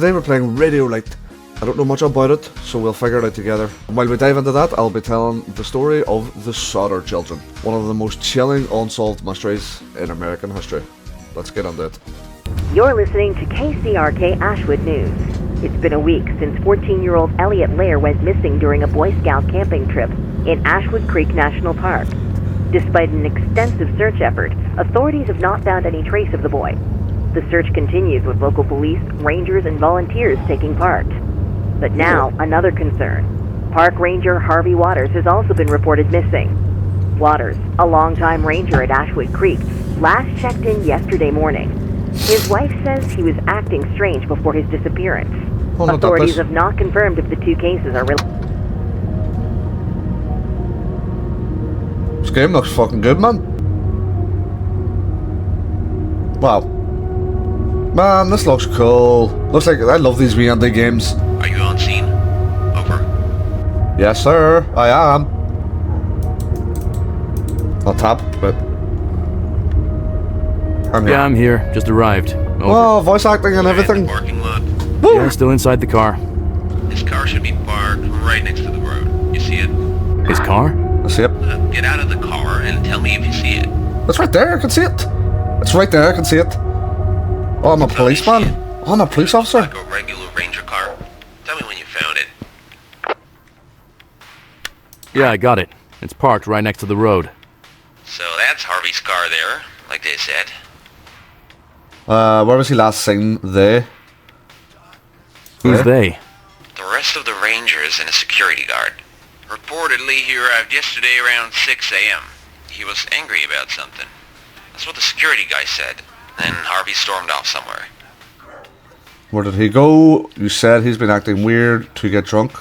Today we're playing Radio Light. I don't know much about it, so we'll figure it out together. While we dive into that, I'll be telling the story of the Sodder Children, one of the most chilling unsolved mysteries in American history. Let's get into it. You're listening to KCRK Ashwood News. It's been a week since 14-year-old Elliot Lair went missing during a Boy Scout camping trip in Ashwood Creek National Park. Despite an extensive search effort, authorities have not found any trace of the boy. The search continues with local police, rangers, and volunteers taking part. But now, another concern. Park Ranger Harvey Waters has also been reported missing. Waters, a longtime ranger at Ashwood Creek, last checked in yesterday morning. His wife says he was acting strange before his disappearance. Authorities have not confirmed if the two cases are related. This game looks fucking good, man. Wow. Man, this looks cool. Looks like I love these wee indie games. Are you on scene? Over. Yes, sir. I am. I'll tap, but I'm here. Yeah, I'm here. Just arrived. Over. Oh, voice acting and everything. In the parking lot. Woo! Yeah, still inside the car. His car should be parked right next to the road. You see it? His car? I see it. Get out of the car and tell me if you see it. It's right there. I can see it. It's right there. I can see it. Oh, I'm a policeman. Oh, I'm a police officer. Like a regular ranger car. Tell me when you found it. Yeah, I got it. It's parked right next to the road. So that's Harvey's car there, like they said. Where was he last seen? They? Who's they? The rest of the rangers and a security guard. Reportedly, he arrived yesterday around 6 a.m. He was angry about something. That's what the security guy said. Then Harvey stormed off somewhere. Where did he go? You said he's been acting weird to get drunk.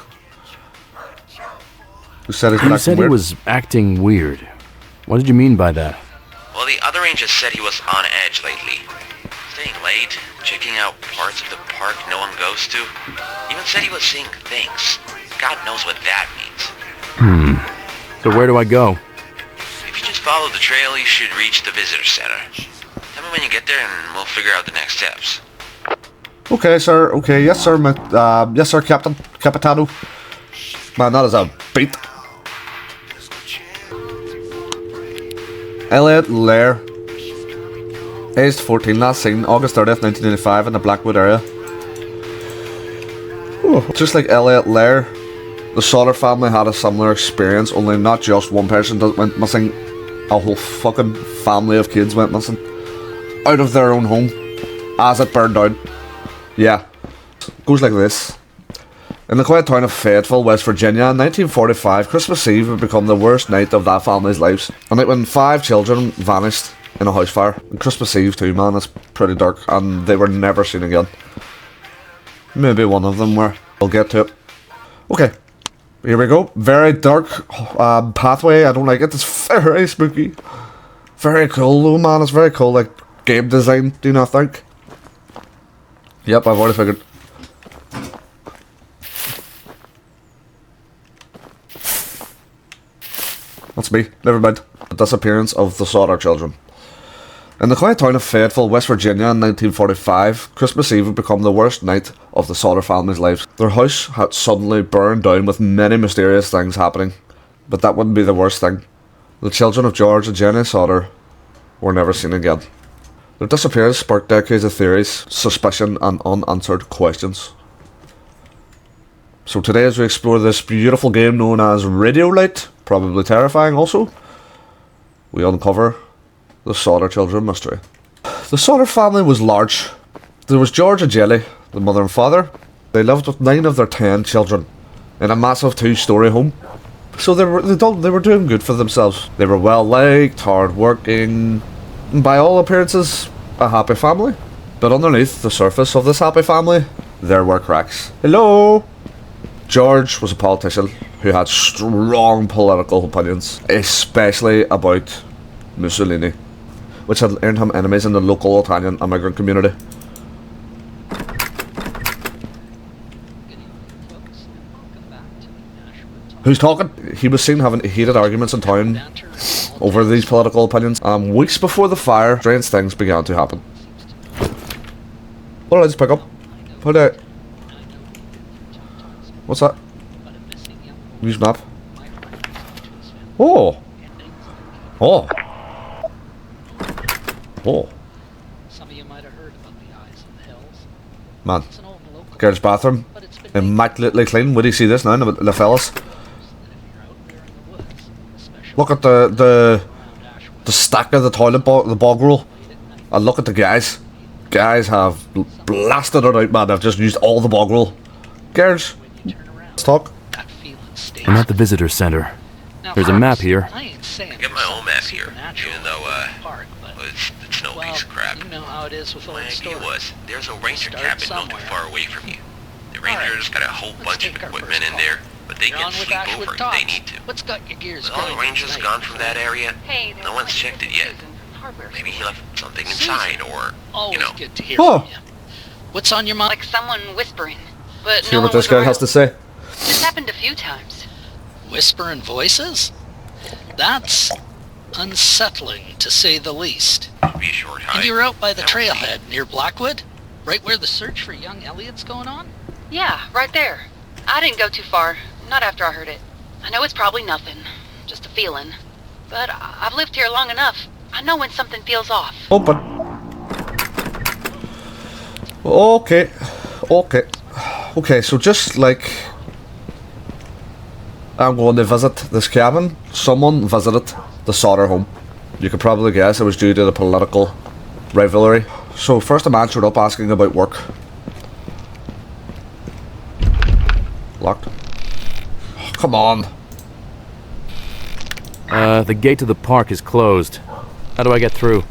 You said he's been You acting said he weird? was acting weird. What did you mean by that? Well, the other rangers said he was on edge lately. Staying late, checking out parts of the park no one goes to. Even said he was seeing things. God knows what that means. So where do I go? If you just follow the trail, you should reach the visitor center. Tell me when you get there and we'll figure out the next steps. Okay, sir. Okay, yes, sir. Yes, sir, Captain. Capitano. Man, that is a beat. Elliot Lair, aged 14, last seen August 30th, 1995 in the Blackwood area. Ooh. Just like Elliot Lair, the Sodder family had a similar experience, only not just one person went missing, a whole fucking family of kids went missing. Out of their own home, as it burned down. Yeah. It goes like this. In the quiet town of Fayetteville, West Virginia, in 1945, Christmas Eve would become the worst night of that family's lives. A night when 5 children vanished in a house fire. And Christmas Eve too, man, it's pretty dark, and they were never seen again. Maybe one of them were. We'll get to it. Okay, here we go. Very dark pathway, I don't like it. It's very spooky. Very cool though, man, it's very cool, like game design, do you not think? Yep, I've already figured. That's me, never mind. The disappearance of the Sodder children. In the quiet town of Fayetteville, West Virginia in 1945, Christmas Eve would become the worst night of the Sodder family's lives. Their house had suddenly burned down with many mysterious things happening. But that wouldn't be the worst thing. The children of George and Jenny Sodder were never seen again. Their disappearance sparked decades of theories, suspicion and unanswered questions. So today as we explore this beautiful game known as Radio Light, probably terrifying also, we uncover the Sodder children mystery. The Sodder family was large. There was George and Jelly, the mother and father. They lived with 9 of their 10 children in a massive 2-story home. So they were doing good for themselves. They were well liked, hard working, and by all appearances, a happy family. But underneath the surface of this happy family, there were cracks. Hello! George was a politician who had strong political opinions, especially about Mussolini, which had earned him enemies in the local Italian immigrant community. Who's talking? He was seen having heated arguments in town over these political opinions. Weeks before the fire, strange things began to happen. What did I just pick up? How did I... What's that? Use map. Oh! Oh! Oh! Some of you might have heard about the eyes in the hills. Man. It's an old local, Girls' bathroom. but it's been Immaculately clean. Would you see this now, the fellas? that if you're out there in the woods, especially Look at the stack of the toilet the bog roll. And look at the guys. Guys have blasted it out, man. They've just used all the bog roll. Girls, when you turn around, let's talk. that feeling stays. I'm at the visitor center. Now, There's a map here. I ain't saying I got my there's own map something here, supernatural even though, about the park, but, well, it's no well, piece of crap. you know how it is with My old idea stories. was, there's a ranger Start cabin not too somewhere. far away from you. The rangers got a whole let's bunch of take our equipment first in call. there, but they You're can on with sleep Ashwood over if Talks. they need to. What's got your gears With all the grinding rangers tonight? gone from that area, Hey, no one's checked it yet. Maybe he left something inside, or, Always you know. good to hear Oh. from you. What's on your mind? Like someone whispering, but Hear no what one this was guy around. has to say. This happened a few times. Whispering voices? That's unsettling, to say the least. Be a short hike. And you were out by the That was neat. trailhead near Blackwood? Right where the search for young Elliot's going on? Yeah, right there. I didn't go too far. Not after I heard it. I know it's probably nothing. Just a feeling. But I've lived here long enough. I know when something feels off. Open. Okay. Okay. Okay, so just like I'm going to visit this cabin, someone visited the Sauter home. You could probably guess it was due to the political rivalry. So first a man showed up asking about work. Locked. Oh, come on. The gate to the park is closed. How do I get through?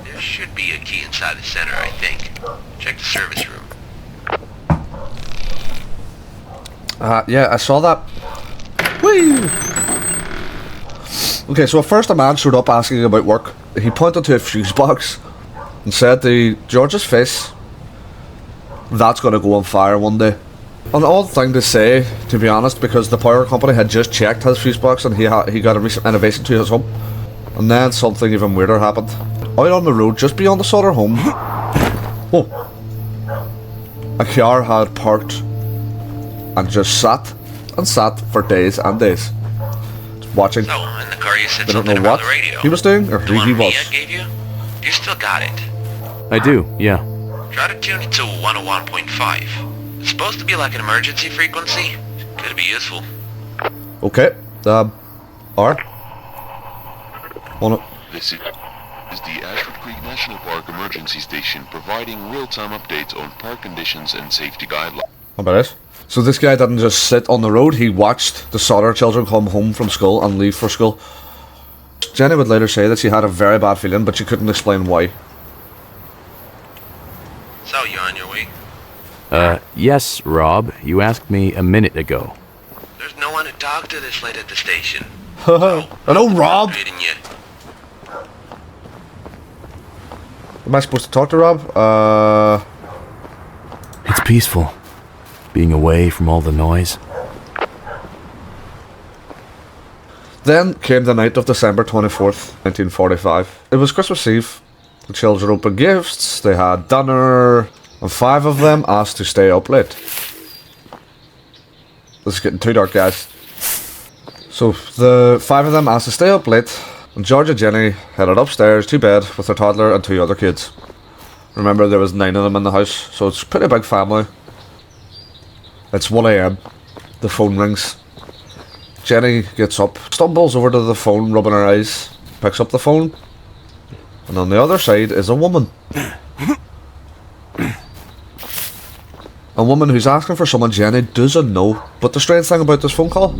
There should be a key inside the center, I think. Check the service room. Yeah, I saw that. Whee! Okay, so at first a man showed up asking about work. He pointed to a fuse box and said to George's face, "That's gonna go on fire one day." An odd thing to say, to be honest, because the power company had just checked his fuse box and he got a recent renovation to his home. And then something even weirder happened. Out on the road, just beyond the Sutter home, oh, a car had parked and just sat and sat for days and days, watching. So, in the car you said They don't something know about what the radio. he was doing or The who one he Mia was. gave you? You still got it. I do, yeah. Try to tune it to 101.5. It's supposed to be like an emergency frequency. Could be useful. Okay, alright. Wanna... This is the Ashwood Creek National Park Emergency Station, providing real-time updates on park conditions and safety guidelines. How about it? So this guy didn't just sit on the road, he watched the Sauter children come home from school and leave for school. Jenny would later say that she had a very bad feeling, but she couldn't explain why. So, you on your way? Yes, Rob. You asked me a minute ago. There's no one to talk to this late at the station. Hello, Rob! Reading you. Am I supposed to talk to Rob? It's peaceful. Being away from all the noise. Then came the night of December 24th, 1945. It was Christmas Eve. The children opened gifts, they had dinner, and 5 of them asked to stay up late. This is getting too dark, guys. So the 5 of them asked to stay up late, and George and Jenny headed upstairs to bed with their toddler and 2 other kids. Remember, there was 9 of them in the house, so it's a pretty big family. It's 1 AM. The phone rings. Jenny gets up, stumbles over to the phone, rubbing her eyes, picks up the phone, and on the other side is a woman. A woman who's asking for someone Jenny doesn't know. But the strange thing about this phone call,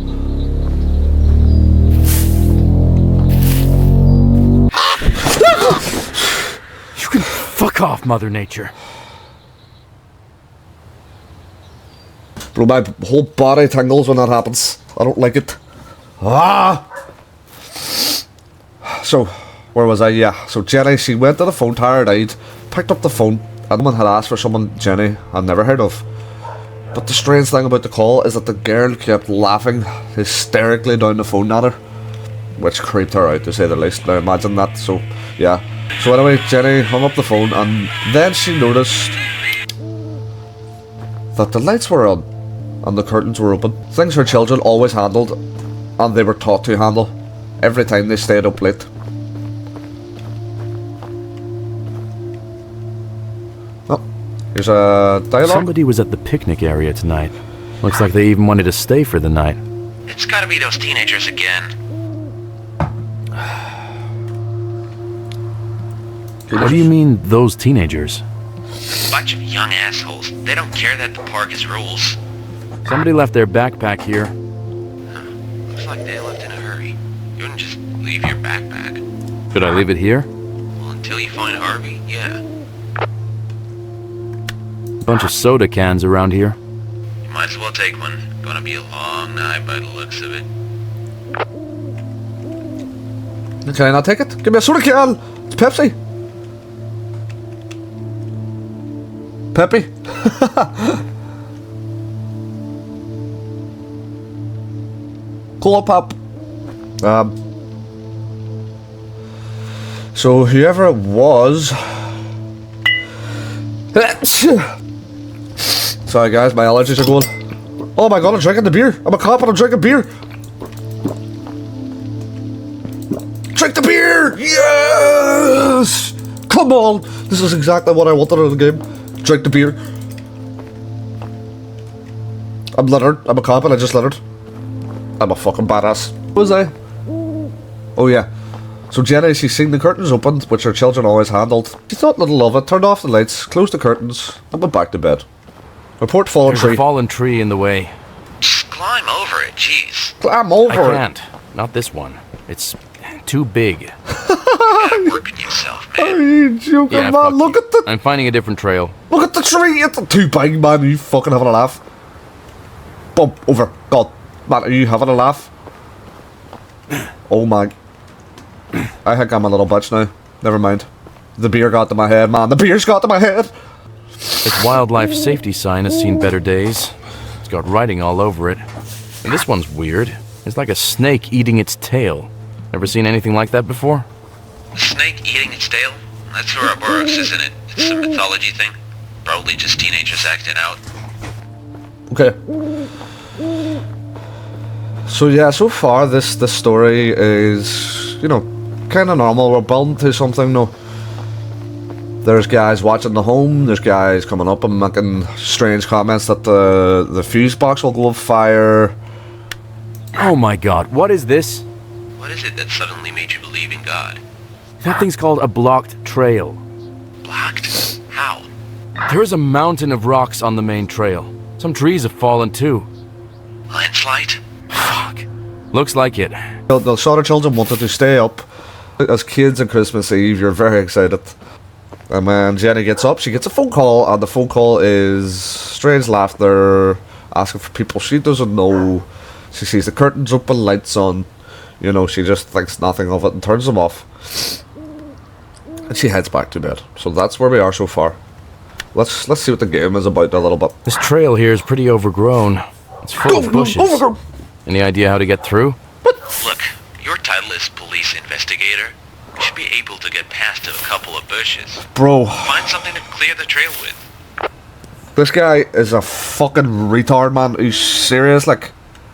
You can fuck off, Mother Nature. bro, my whole body tingles when that happens. I don't like it. Ah! So, where was I? Yeah, so Jenny, she went to the phone, tired-eyed, picked up the phone, and the woman had asked for someone Jenny had never heard of. But the strange thing about the call is that the girl kept laughing hysterically down the phone at her, which creeped her out, to say the least. Now imagine that. So yeah, so anyway, Jenny hung up the phone, and then she noticed that the lights were on. and the curtains were open. Things her children always handled, and they were taught to handle, every time they stayed up late. Oh, here's a dialogue. Somebody was at the picnic area tonight. Looks like they even wanted to stay for the night. It's gotta be those teenagers again. What do you mean, those teenagers? Bunch of young assholes. They don't care that the park has rules. Somebody left their backpack here. Looks like they left in a hurry. You wouldn't just leave your backpack. Should I leave it here? Well, until you find Harvey, yeah. Bunch of soda cans around here. You might as well take one. Gonna be a long night by the looks of it. Okay, I'll take it. Give me a soda can. It's Pepsi. Peppy. Cool pop. So whoever it was. Sorry guys, my allergies are going. Oh my god, I'm drinking the beer. I'm a cop and I'm drinking beer. Drink the beer! Yes! Come on! This is exactly what I wanted in the game. Drink the beer. I'm littered. I'm a cop and I just littered. I'm a fucking badass. What was I? Oh yeah. So Jenny, she's seen the curtains opened, which her children always handled. She thought little of it, turned off the lights, closed the curtains, and went back to bed. Report fallen There's tree. a fallen tree in the way. Just climb over it, jeez. Climb over I it. can't. Not this one. It's too big. You gotta work on yourself, Are man. you joking, Yeah, man? fuck Look you. at the I'm finding a different trail. look at the tree. It's too big, man. Are you fucking having a laugh? Bump over. God, man, are you having a laugh? Oh my. I think I'm a little bitch now. Never mind. The beer got to my head, man. The beer's got to my head. This wildlife safety sign has seen better days. It's got writing all over it. And this one's weird. It's like a snake eating its tail. Ever seen anything like that before? A snake eating its tail? That's Ouroboros, isn't it? It's a mythology thing. Probably just teenagers acting out. Okay. So yeah, so far this story is, you know, kind of normal. We're building to something. No, there's guys watching the home. There's guys coming up and making strange comments that the fuse box will go on fire. Oh my god, what is this? What is it that suddenly made you believe in God? That thing's called a blocked trail. Blocked? How? There is a mountain of rocks on the main trail. Some trees have fallen too. Landslide? Fuck. Looks like it. The shorter children wanted to stay up. As kids on Christmas Eve, you're very excited. And when Jenny gets up, she gets a phone call, and the phone call is strange laughter, asking for people she doesn't know. She sees the curtains open, lights on. You know, she just thinks nothing of it and turns them off. And she heads back to bed. So that's where we are so far. Let's see what the game is about a little bit. This trail here is pretty overgrown. It's full of bushes. Overgrown. Any idea how to get through? Look, your title is police investigator. You should be able to get past a couple of bushes. Bro, Find something to clear the trail with. this guy is a fucking retard, man. Are you serious? Like,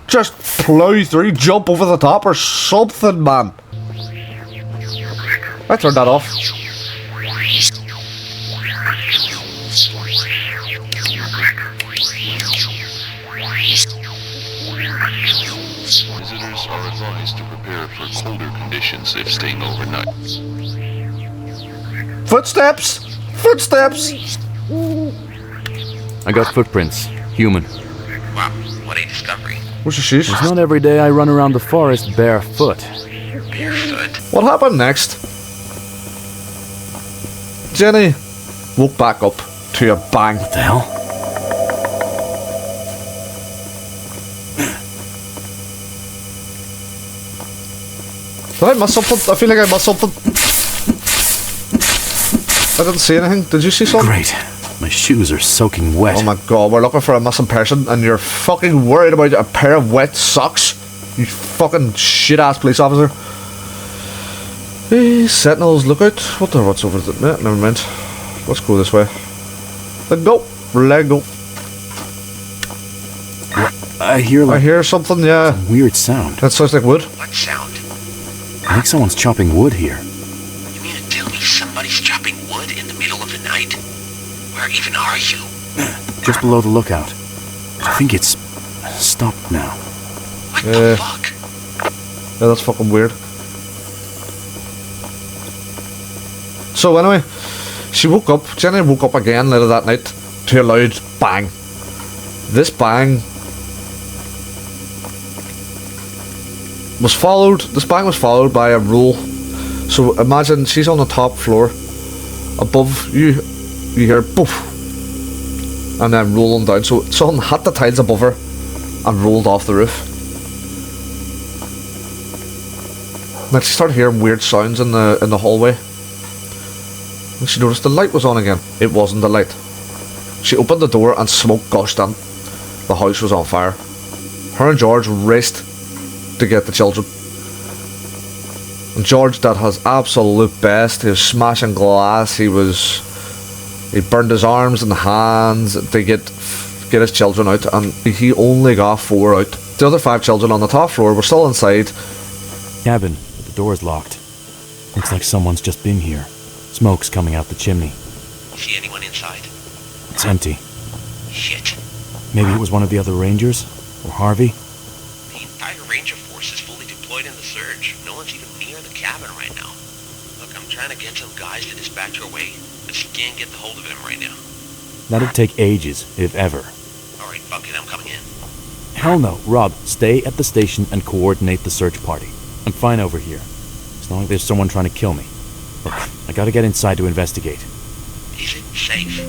just plow through, jump over the top or something, man. I turned that off. Visitors are advised to prepare for colder conditions if staying overnight. Footsteps! Footsteps! I got footprints. Human. Wow, what a discovery. Where's the shoes? It's not every day I run around the forest barefoot. Barefoot? What happened next? Jenny woke back up to a bang. What the hell? Did I miss something? I feel like I missed something. I didn't see anything. Did you see something? Great. My shoes are soaking wet. Oh my god, we're looking for a missing person and you're fucking worried about a pair of wet socks? You fucking shit ass police officer. Hey, Sentinels, look out. What's over there? Never mind. Let's go this way. Let go. Let go. I hear I like hear something, yeah. a weird sound. That sounds like wood. What sound? I think someone's chopping wood here. You mean to tell me somebody's chopping wood in the middle of the night? Where even are you? Just below the lookout. I think it's stopped now. What the fuck? Yeah, that's fucking weird. So anyway, Jenny woke up again later that night to a loud bang. This bang was followed by a roll. So imagine she's on the top floor. Above you hear poof, and then rolling down. So someone hit the tiles above her and rolled off the roof. Then she started hearing weird sounds in the hallway. And she noticed the light was on again. It wasn't the light. She opened the door and smoke gushed in. The house was on fire. Her and George raced to get the children. And George did his absolute best. He was smashing glass. He burned his arms and hands to get his children out, and he only got 4 out. The other 5 children on the top floor were still inside. Cabin, but the door's locked. Looks like someone's just been here. Smoke's coming out the chimney. See anyone inside? It's empty. Shit. Maybe it was one of the other rangers? Or Harvey? The entire ranger force is fully deployed in the surge. No one's even near the cabin right now. Look, I'm trying to get some guys to dispatch our way. I just can't get the hold of him right now. That'd take ages, if ever. Alright, fuck it, I'm coming in. Hell no. Rob, stay at the station and coordinate the search party. I'm fine over here. It's not like there's someone trying to kill me. Look, I gotta get inside to investigate. Is it safe?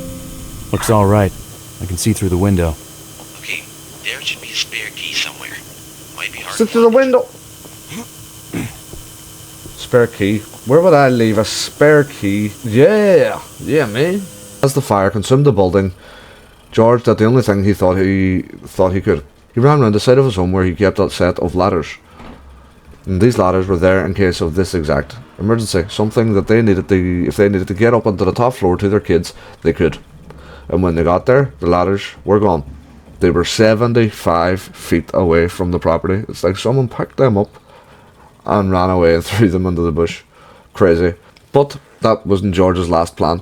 Looks alright. I can see through the window. Okay, there should be a spare key somewhere. Might be hard Sit to through the find. window. Spare key. Where would I leave a spare key? Yeah, me. As the fire consumed the building, George did the only thing he thought he could. He ran round the side of his home where he kept a set of ladders. And these ladders were there in case of this exact emergency. Something that if they needed to get up onto the top floor to their kids, they could. And when they got there, the ladders were gone. They were 75 feet away from the property. It's like someone picked them up and ran away and threw them into the bush. Crazy. But that wasn't George's last plan.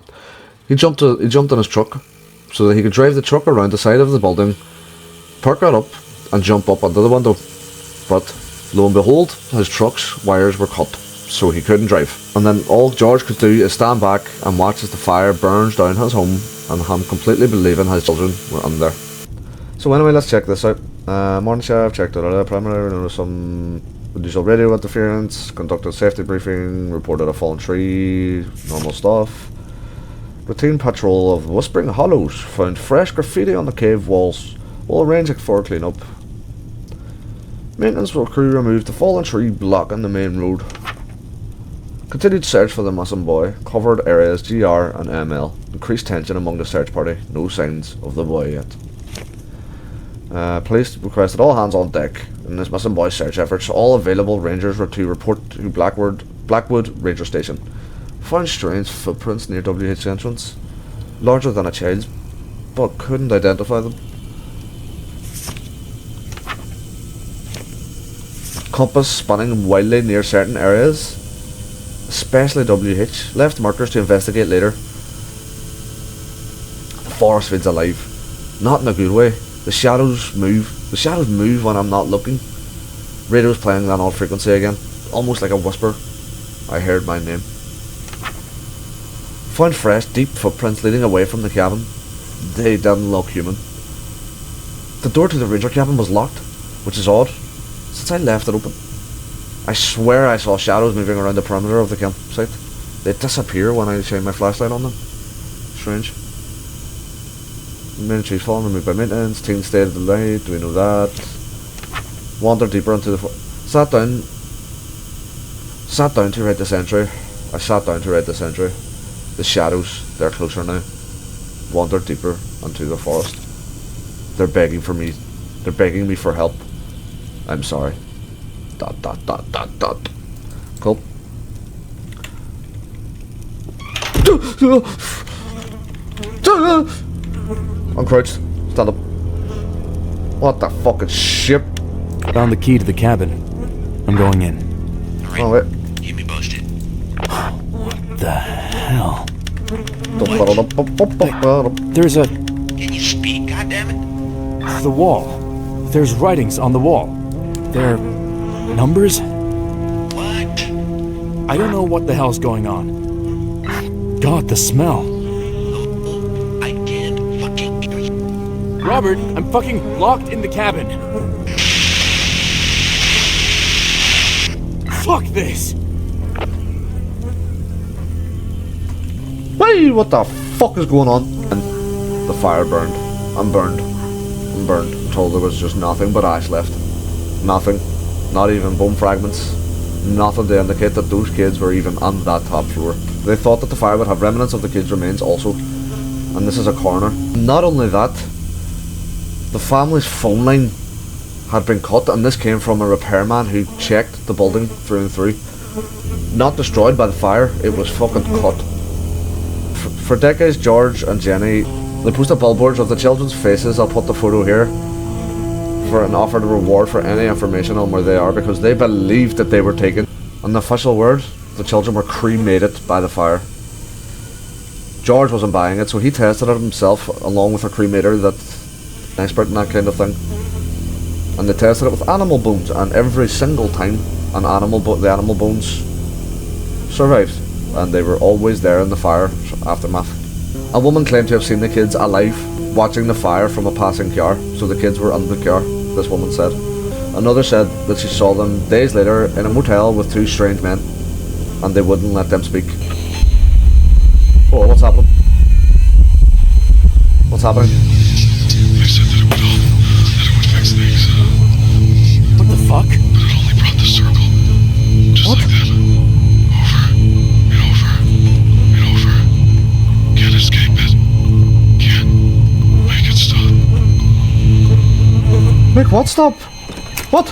He jumped in his truck so that he could drive the truck around the side of the building, park it up, and jump up onto the window. But lo and behold, his truck's wires were cut, so he couldn't drive. And then all George could do is stand back and watch as the fire burns down his home, and him completely believing his children were in there. So anyway, let's check this out. Morning Sheriff, checked it out. Preliminary, noticed some unusual radio interference, conducted safety briefing, reported a fallen tree, normal stuff. Routine patrol of Whispering Hollows, found fresh graffiti on the cave walls, all arranged for cleanup. Maintenance crew removed the fallen tree blocking the main road. Continued search for the missing boy, covered areas GR and ML, increased tension among the search party, no signs of the boy yet. Police requested all hands on deck in this missing boy search efforts. All available rangers were to report to Blackwood Ranger Station. Found strange footprints near WH entrance, larger than a child's, but couldn't identify them. Compass spinning wildly near certain areas, especially WH. Left markers to investigate later. The forest feels alive, not in a good way. The shadows move. The shadows move when I'm not looking. Radio's playing on all frequency again, almost like a whisper. I heard my name. Found fresh, deep footprints leading away from the cabin. They didn't look human. The door to the ranger cabin was locked, which is odd, since I left it open. I swear I saw shadows moving around the perimeter of the campsite. They disappear when I shine my flashlight on them. Strange. Main trees fallen, removed by maintenance. Team stayed at the light. Do we know that? Wandered deeper into the sat down to write the sentry. I sat down to write the sentry. The shadows, they're closer now. Wandered deeper into the forest. They're begging for me. They're begging me for help. I'm sorry. ... Cool. I'm crouched. Stand up. What the fucking shit? Found the key to the cabin. I'm going in. Alright, Oh, wait. keep me posted. What the hell? There's Can you speak, goddammit? the wall. There's writings on the wall. They're numbers? What? I don't know what the hell's going on. God, the smell. I can't fucking hear you. Robert, I'm fucking locked in the cabin. Fuck this. Wait, what the fuck is going on? And the fire burned. And burned. And burned. Until there was just nothing but ash left. Nothing. Not even bone fragments. Nothing to indicate that those kids were even on that top floor. They thought that the fire would have remnants of the kids' remains also. And this is a corner. Not only that, the family's phone line had been cut, and this came from a repairman who checked the building through and through. Not destroyed by the fire, it was fucking cut. For decades, George and Jenny, they posted billboards of the children's faces. I'll put the photo here, for an offered a reward for any information on where they are, because they believed that they were taken. On the official word, the children were cremated by the fire. George wasn't buying it, so he tested it himself along with a cremator that's an expert in that kind of thing. And they tested it with animal bones, and every single time the animal bones survived, and they were always there in the fire aftermath. A woman claimed to have seen the kids alive watching the fire from a passing car, so the kids were in the car, this woman said. Another said that she saw them days later in a motel with two strange men, and they wouldn't let them speak. Oh, what's happening? What's happening? They said that it would fix things. What the fuck? But it only brought the circle. Just What? like that. Over and over and over. Can't escape it. Can't make it stop. Make what stop? What?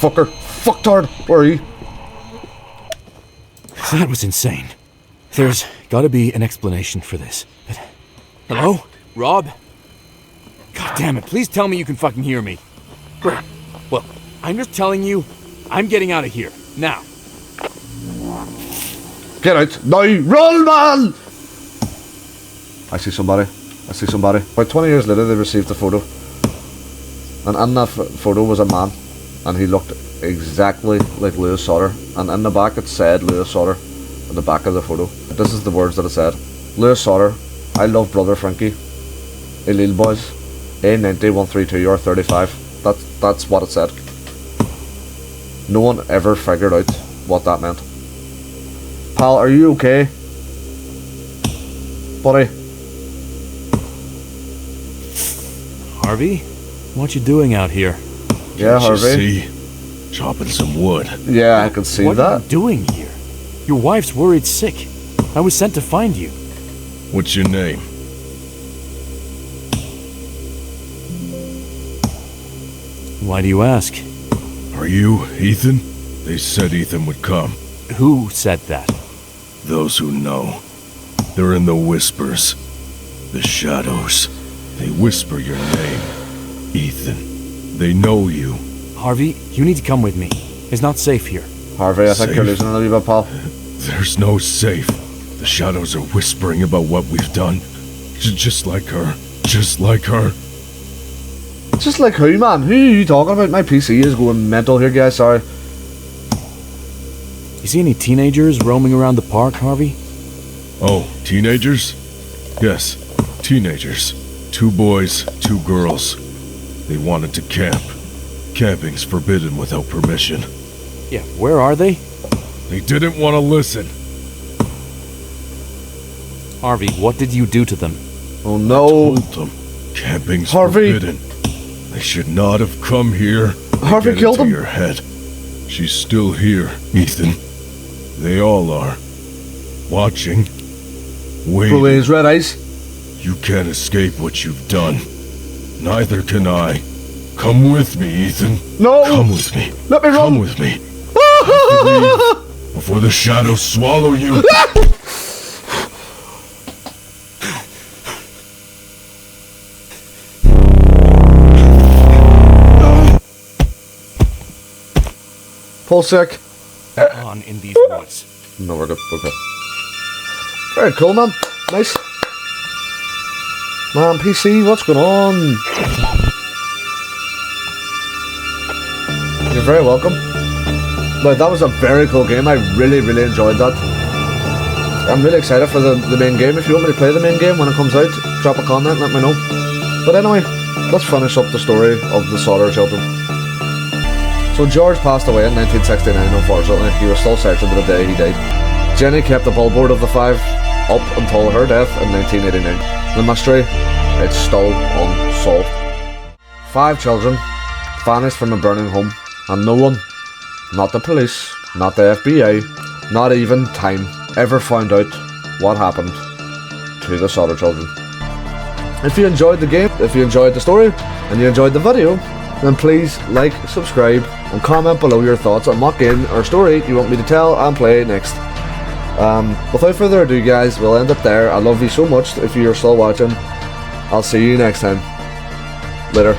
Fucker. Fucktard. Where are you? That was insane. There's gotta be an explanation for this. But... Hello? Rob? God damn it, please tell me you can fucking hear me. Great. Well, I'm just telling you, I'm getting out of here. Now. Get out. Now. Run, man! I see somebody. I see somebody. About 20 years later, they received a photo. And in that photo was a man. And he looked exactly like Lewis Sauter. And in the back it said Lewis Sauter. In the back of the photo. This is the words that it said. Lewis Sauter, I love brother Frankie. Lil boys. A90-132 or 35. That's what it said. No one ever figured out what that meant. Pal, are you okay? Buddy? Harvey? What you doing out here? Yeah, Harvey? See, chopping some wood. Yeah, I can see What are that. you doing here? Your wife's worried sick. I was sent to find you. What's your name? Why do you ask? Are you Ethan? They said Ethan would come. Who said that? Those who know. They're in the whispers. The shadows. They whisper your name. Ethan. They know you. Harvey, you need to come with me. It's not safe here. Harvey, I think you're Safe. losing a little bit, pal. There's no safe. The shadows are whispering about what we've done. Just like her. Just like her. Just like who, man? Who are you talking about? My PC is going mental here, guys. Sorry. You see any teenagers roaming around the park, Harvey? Oh, teenagers? Yes, teenagers. 2 boys, 2 girls. They wanted to camp. Camping's forbidden without permission. Yeah, where are they? They didn't want to listen. Harvey, what did you do to them? Oh no. Told them camping's Harvey. forbidden. They should not have come here. Harvey Get killed into him. your head. She's still here, Ethan. They all are. Watching. Through Waiting. his red eyes. You can't escape what you've done. Neither can I. Come with me, Ethan. No. Come with me. Let me run. Come with me. Leave before the shadows swallow you. Full sick. On in these woods. No, we're good. Okay. Very cool, man. Nice. Man, PC, what's going on? You're very welcome. Like, that was a very cool game. I really, really enjoyed that. I'm really excited for the main game. If you want me to play the main game when it comes out, drop a comment, let me know. But anyway, let's finish up the story of the Sodder children. So George passed away in 1969, unfortunately. He was still searching to the day he died. Jenny kept the billboard of the five up until her death in 1989. The mystery, it's still unsolved. 5 children vanished from a burning home, and no one, not the police, not the FBI, not even time, ever found out what happened to the Sodder children. If you enjoyed the game, if you enjoyed the story, and you enjoyed the video, then please like, subscribe, and comment below your thoughts on what game or story you want me to tell and play next. Without further ado, guys, we'll end it there. I love you so much if you're still watching. I'll see you next time. Later.